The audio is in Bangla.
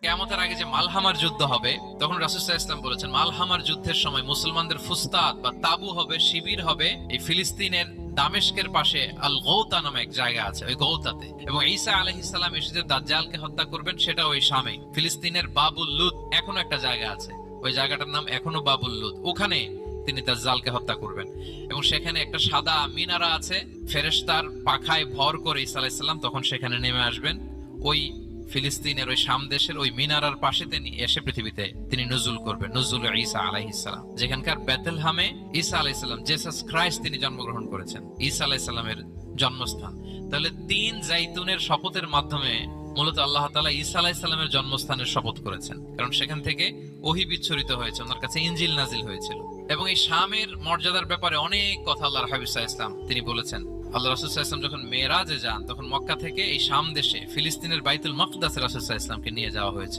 কিয়ামতের আগে যে মালহামার যুদ্ধ হবে, তখন রাসূল সাল্লাল্লাহু আলাইহি ওয়াসাল্লাম বলেছেন মালহামার যুদ্ধের সময় মুসলমানদের ফুস্তাদ বা তাবু হবে, শিবির হবে এই ফিলিস্তিনের দামেস্কের পাশে আল গৌতা নামে এক জায়গা আছে, ওই গৌতাতে। এবং ঈসা আলাইহিস সালাম এসে যে দাজ্জালকে হত্যা করবেন সেটা ওই শামে। ফিলিস্তিনের বাবুল লুদ এখনো একটা জায়গা আছে, ওই জায়গাটার নাম এখনো বাবুল লুদ, ওখানে তিনি দাজ্জালকে হত্যা করবেন। এবং সেখানে একটা সাদা মিনারা আছে, ফেরেশতার পাখায় ভর করে ঈসা আলাইহিস সালাম তখন সেখানে নেমে আসবেন। ওই ফিলিস্তিনের ওই শাম দেশের ওই মিনারার পাশে তিনি এসে পৃথিবীতে তিনি নুজুল করবেন, নুজুল ঈসা আলাইহিস সালাম। যেখানকার বেথলহামে ঈসা আলাইহিস সালাম, জেসাস ক্রাইস্ট তিনি জন্মগ্রহণ করেছেন, ঈসা আলাইহিস সালামের জন্মস্থান। তাহলে তিন জাইতুনের শপথের মাধ্যমে মূলত আল্লাহ তাআলা ঈসা আলাইহিস সালামের জন্মস্থানের শপথ করেছেন, কারণ সেখান থেকে ওহী বিচ্ছুরিত হয়েছে, ওনার কাছে ইনজিল নাজিল হয়েছিল। এবং এই শামের মর্যাদার ব্যাপারে অনেক কথা আল্লাহর হাবিব সাল্লাল্লাহু আলাইহি ওয়াসাল্লাম তিনি বলেছেন। আল্লাহ রাসূল সাল্লাল্লাহু আলাইহি ওয়াসাল্লাম যখন মেরাজে যান, তখন মক্কা থেকে এই শাম দেশে ফিলিস্তিনের বাইতুল মাকদাসে রাসূল সাল্লাল্লাহু আলাইহি ওয়াসাল্লামকে নিয়ে যাওয়া হয়েছে।